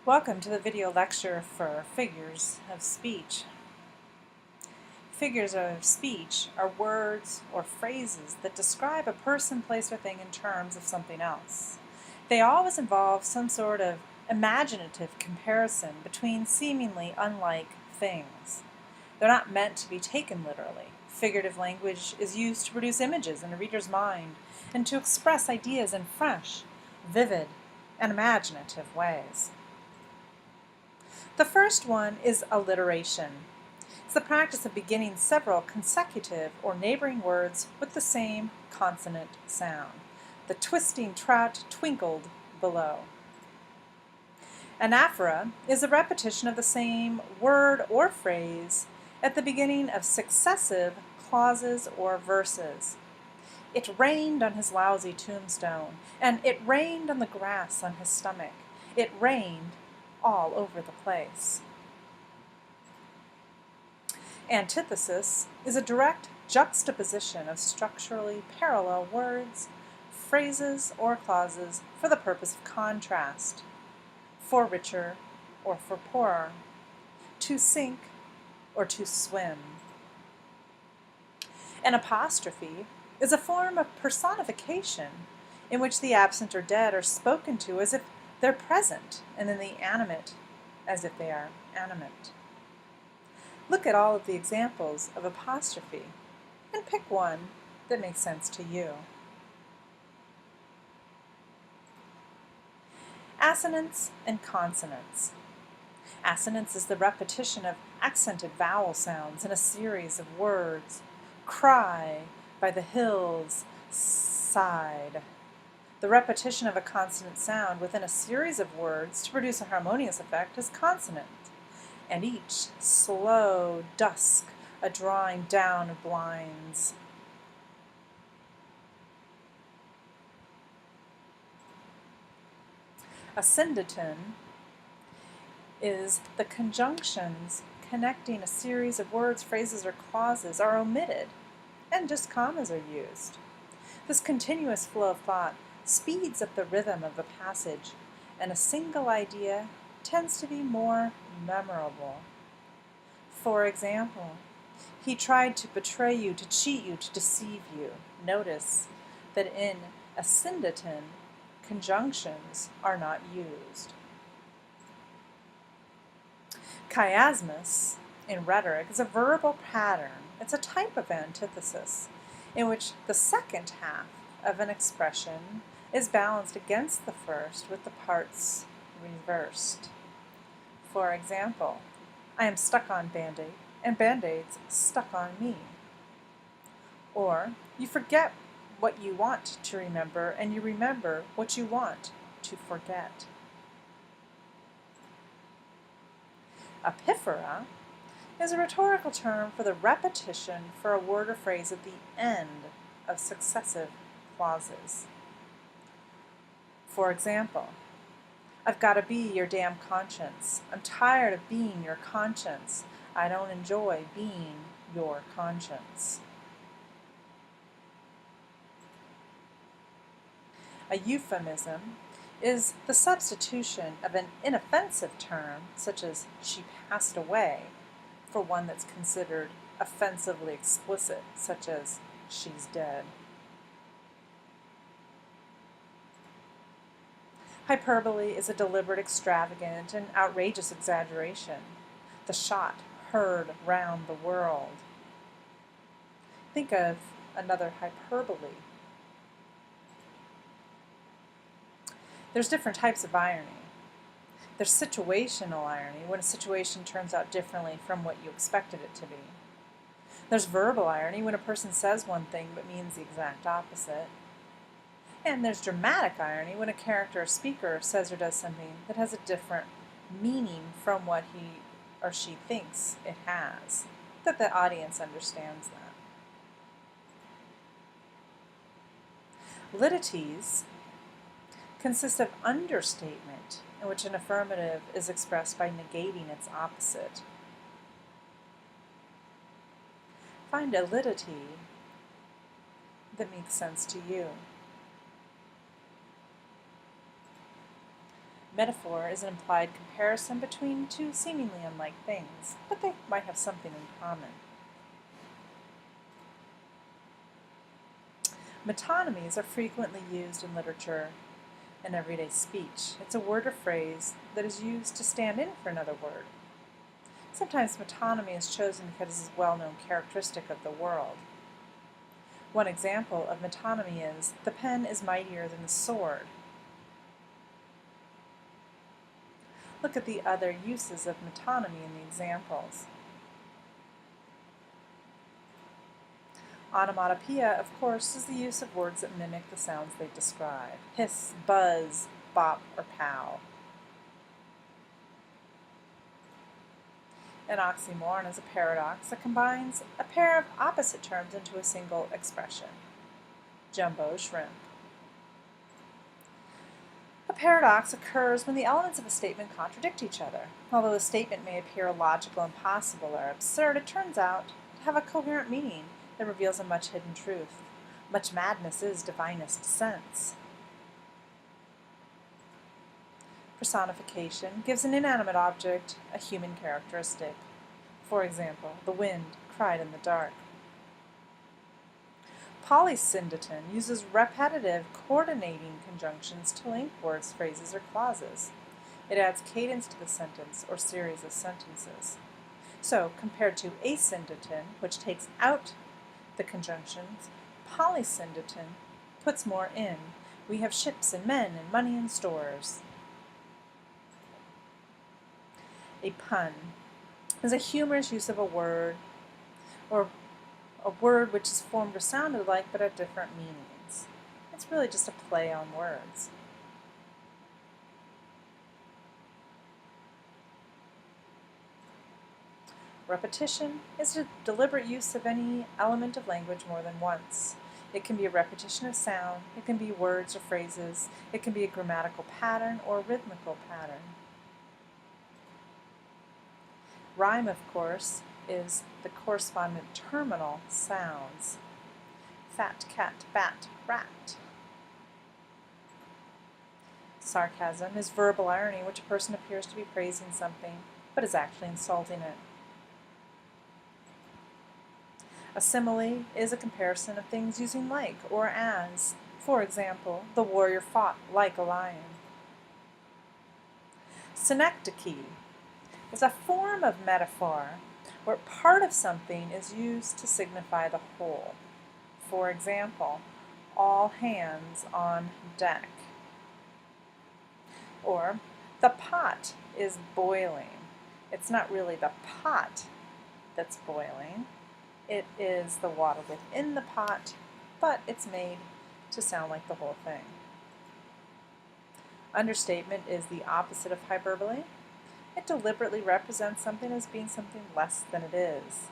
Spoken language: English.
Welcome to the video lecture for figures of speech. Figures of speech are words or phrases that describe a person, place, or thing in terms of something else. They always involve some sort of imaginative comparison between seemingly unlike things. They're not meant to be taken literally. Figurative language is used to produce images in a reader's mind and to express ideas in fresh, vivid, and imaginative ways. The first one is alliteration. It's the practice of beginning several consecutive or neighboring words with the same consonant sound. The twisting trout twinkled below. Anaphora is a repetition of the same word or phrase at the beginning of successive clauses or verses. It rained on his lousy tombstone, and it rained on the grass on his stomach. It rained all over the place. Antithesis is a direct juxtaposition of structurally parallel words, phrases, or clauses for the purpose of contrast. For richer or for poorer. To sink or to swim. An apostrophe is a form of personification in which the absent or dead are spoken to as if they're present, and then the animate as if they are animate. Look at all of the examples of apostrophe and pick one that makes sense to you. Assonance and consonants. Assonance is the repetition of accented vowel sounds in a series of words. Cry by the hills side. The repetition of a consonant sound within a series of words to produce a harmonious effect is consonant, and each slow dusk, a drawing down of blinds. Ascendaton is the conjunctions connecting a series of words, phrases, or clauses are omitted, and just commas are used. This continuous flow of thought speeds up the rhythm of the passage, and a single idea tends to be more memorable. For example, he tried to betray you, to cheat you, to deceive you. Notice that in ascendaton, conjunctions are not used. Chiasmus in rhetoric is a verbal pattern. It's a type of antithesis in which the second half of an expression is balanced against the first with the parts reversed. For example, I am stuck on Band-Aid, and Band-Aid's stuck on me. Or, you forget what you want to remember, and you remember what you want to forget. Epiphora is a rhetorical term for the repetition for a word or phrase at the end of successive clauses. For example, I've got to be your damn conscience. I'm tired of being your conscience. I don't enjoy being your conscience. A euphemism is the substitution of an inoffensive term, such as she passed away, for one that's considered offensively explicit, such as she's dead. Hyperbole is a deliberate, extravagant, and outrageous exaggeration. The shot heard round the world. Think of another hyperbole. There's different types of irony. There's situational irony, when a situation turns out differently from what you expected it to be. There's verbal irony, when a person says one thing but means the exact opposite. And there's dramatic irony, when a character or speaker says or does something that has a different meaning from what he or she thinks it has, that the audience understands that. Litites consist of understatement, in which an affirmative is expressed by negating its opposite. Find a litity that makes sense to you. Metaphor is an implied comparison between two seemingly unlike things, but they might have something in common. Metonymies are frequently used in literature and everyday speech. It's a word or phrase that is used to stand in for another word. Sometimes metonymy is chosen because it is a well-known characteristic of the world. One example of metonymy is, "The pen is mightier than the sword." Look at the other uses of metonymy in the examples. Onomatopoeia, of course, is the use of words that mimic the sounds they describe. Hiss, buzz, bop, or pow. An oxymoron is a paradox that combines a pair of opposite terms into a single expression. Jumbo shrimp. A paradox occurs when the elements of a statement contradict each other. Although a statement may appear illogical, impossible, or absurd, it turns out to have a coherent meaning that reveals a much hidden truth. Much madness is divinest sense. Personification gives an inanimate object a human characteristic. For example, the wind cried in the dark. Polysyndeton uses repetitive, coordinating conjunctions to link words, phrases, or clauses. It adds cadence to the sentence or series of sentences. So, compared to asyndeton, which takes out the conjunctions, polysyndeton puts more in. We have ships and men and money and stores. A pun is a humorous use of a word or a word which is formed or sounded like but have different meanings. It's really just a play on words. Repetition is a deliberate use of any element of language more than once. It can be a repetition of sound, it can be words or phrases, it can be a grammatical pattern or a rhythmical pattern. Rhyme, of course, is the correspondent terminal sounds. Fat, cat, bat, rat. Sarcasm is verbal irony in which a person appears to be praising something, but is actually insulting it. A simile is a comparison of things using like or as. For example, the warrior fought like a lion. Synecdoche is a form of metaphor where part of something is used to signify the whole. For example, all hands on deck. Or, the pot is boiling. It's not really the pot that's boiling. It is the water within the pot, but it's made to sound like the whole thing. Understatement is the opposite of hyperbole. It deliberately represents something as being something less than it is.